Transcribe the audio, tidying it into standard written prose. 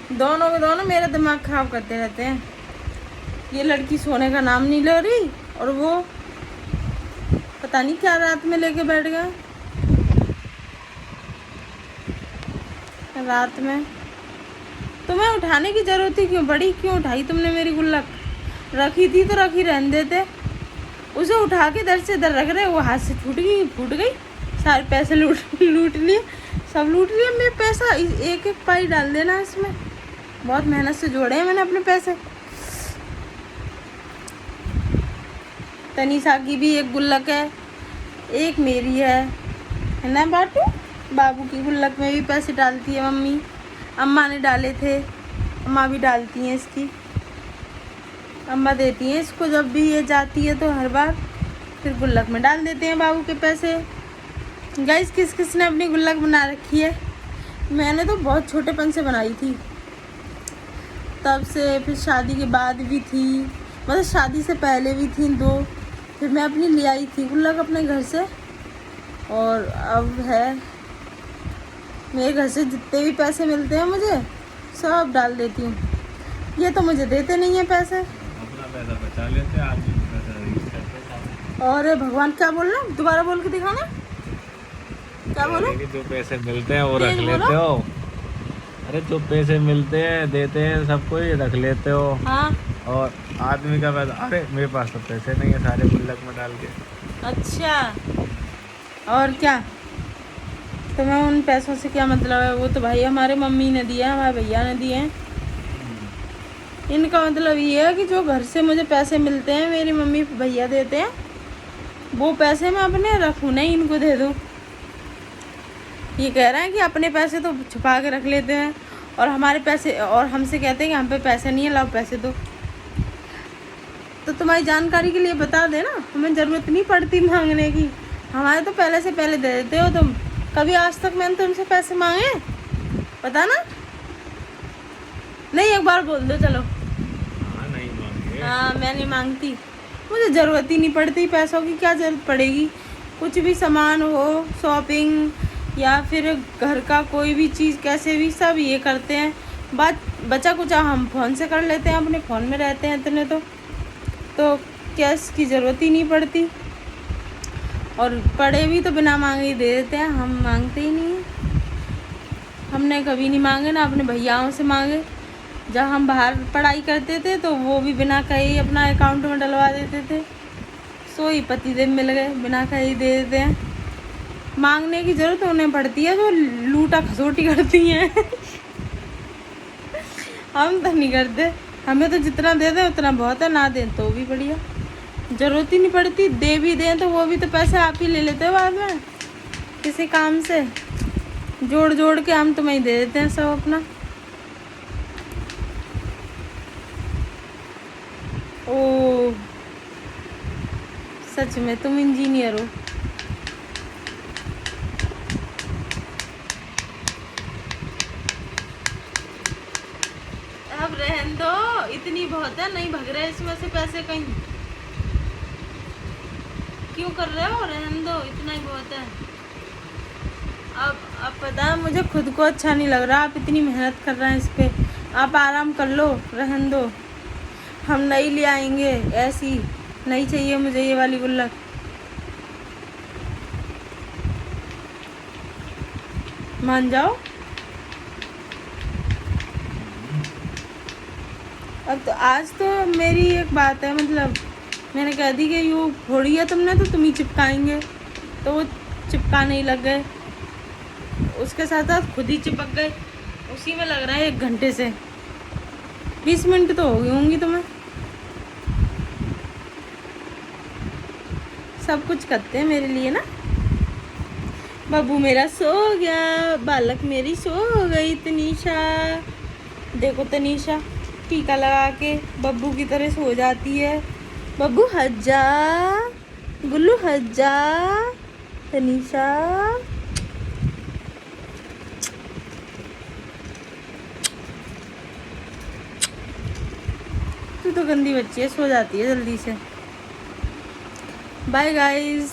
दोनों के दोनों मेरा दिमाग खराब करते रहते हैं। ये लड़की सोने का नाम नहीं ले रही और वो पता नहीं क्या रात में लेके बैठ गए। रात में तुम्हें उठाने की जरूरत थी, क्यों बड़ी क्यों उठाई तुमने मेरी गुल्लक? रखी थी तो रखी रहने देते। उसे उठा के इधर से इधर रख रहे, वो हाथ से फूट गई। सारे पैसे लूट लिए, सब लूट लिए। मेरे पैसा एक एक पाई डाल देना इसमें। बहुत मेहनत से जोड़े हैं मैंने अपने पैसे। तनीषा की भी एक गुल्लक है, एक मेरी है ना बाटू? बाबू की गुल्लक में भी पैसे डालती है मम्मी। अम्मा ने डाले थे, अम्मा भी डालती हैं इसकी। अम्मा देती हैं इसको जब भी ये जाती है तो हर बार, फिर गुल्लक में डाल देते हैं बाबू के पैसे। गाइस किस किस ने अपनी गुल्लक बना रखी है? मैंने तो बहुत छोटेपन से बनाई थी, तब से। फिर शादी के बाद भी थी, मतलब शादी से पहले भी थी 2। फिर मैं अपनी ले आई थी गुल्लक अपने घर से, और अब है मेरे घर से जितने भी पैसे मिलते हैं मुझे सब डाल देती हूँ। ये तो मुझे देते नहीं है पैसे, अपना पैसा बचा लेते, आदमी पैसा यूज करते। और भगवान क्या बोल रहा? दोबारा बोल के दिखाना, क्या बोलो? जो पैसे मिलते हैं वो रख लेते हो। अरे जो पैसे मिलते हैं देते हैं सबको ही रख लेते हो। हाँ। और आदमी का पैसा, अरे मेरे पास तो पैसे नहीं है, सारे गुल्लक में डाल के। अच्छा, और क्या तुम्हें उन पैसों से क्या मतलब है? वो तो भाई हमारे मम्मी ने दिया, हमारे भैया ने दिए हैं। इनका मतलब ये है कि जो घर से मुझे पैसे मिलते हैं, मेरी मम्मी भैया देते हैं, वो पैसे मैं अपने रखूँ नहीं, इनको दे दूँ। ये कह रहे हैं कि अपने पैसे तो छुपा के रख लेते हैं, और हमारे पैसे, और हमसे कहते हैं कि हम पे पैसे नहीं है, लाओ पैसे दो। तो तुम्हारी जानकारी के लिए बता देना, हमें ज़रूरत नहीं पड़ती मांगने की। हमारे तो पहले से पहले दे देते हो तुम। कभी आज तक मैंने तुमसे पैसे मांगे? पता ना? नहीं, एक बार बोल दो चलो। हाँ नहीं मांगे। हाँ, मैं नहीं मांगती, मुझे ज़रूरत ही नहीं पड़ती पैसों की। क्या ज़रूरत पड़ेगी? कुछ भी सामान हो, शॉपिंग या फिर घर का कोई भी चीज़, कैसे भी सब ये करते हैं। बचा कुचा हम फ़ोन से कर लेते हैं, अपने फ़ोन में रहते हैं इतने तो कैश की ज़रूरत ही नहीं पड़ती। और पड़े भी तो बिना मांगे ही दे देते हैं, हम मांगते ही नहीं हैं। हमने कभी नहीं मांगे, ना अपने भैयाओं से मांगे। जब हम बाहर पढ़ाई करते थे तो वो भी बिना कहे ही अपना अकाउंट में डलवा देते थे। सो ही पतिदेव मिल गए, बिना कहे ही दे देते हैं। मांगने की ज़रूरत उन्हें पड़ती है जो लूटा खसोटी करती हैं। हम तो नहीं करते, हमें तो जितना दे दें उतना बहुत है, ना दें तो भी बढ़िया, ज़रूरत ही नहीं पड़ती। दे भी दें तो वो भी तो पैसे आप ही ले लेते हो बाद में किसी काम से। जोड़ जोड़ के हम तुम्हें ही दे देते हैं सब अपना। ओ सच में तुम इंजीनियर हो। अब रहन दो, इतनी बहुत है, नहीं भग रहे इसमें से पैसे कहीं। क्यों कर रहे हो? रहन दो, इतना ही बहुत है। अब पता है मुझे खुद को अच्छा नहीं लग रहा, आप इतनी मेहनत कर रहे हैं इस पे। आप आराम कर लो, रहन दो। हम नई ले आएंगे, ऐसी नहीं चाहिए मुझे ये वाली गुल्लक। मान जाओ। अब तो आज तो मेरी एक बात है, मतलब मैंने कह दी कि यूँ फोड़ी है तुमने तो तुम ही चिपकाएंगे, तो वो चिपकाने ही लग गए। उसके साथ साथ खुद ही चिपक गए। उसी में लग रहा है 1 घंटे से 20 मिनट तो हो गई होंगी तुम्हें। सब कुछ करते हैं मेरे लिए ना। बब्बू मेरा सो गया, बालक मेरी सो गई। तनीषा देखो, तनीषा टीका लगा के बब्बू की तरह सो जाती है। बब्बू हट जा, गुल्लू हट जा। तनीषा तू तो गंदी बच्ची है, सो जाती है जल्दी से। Bye guys.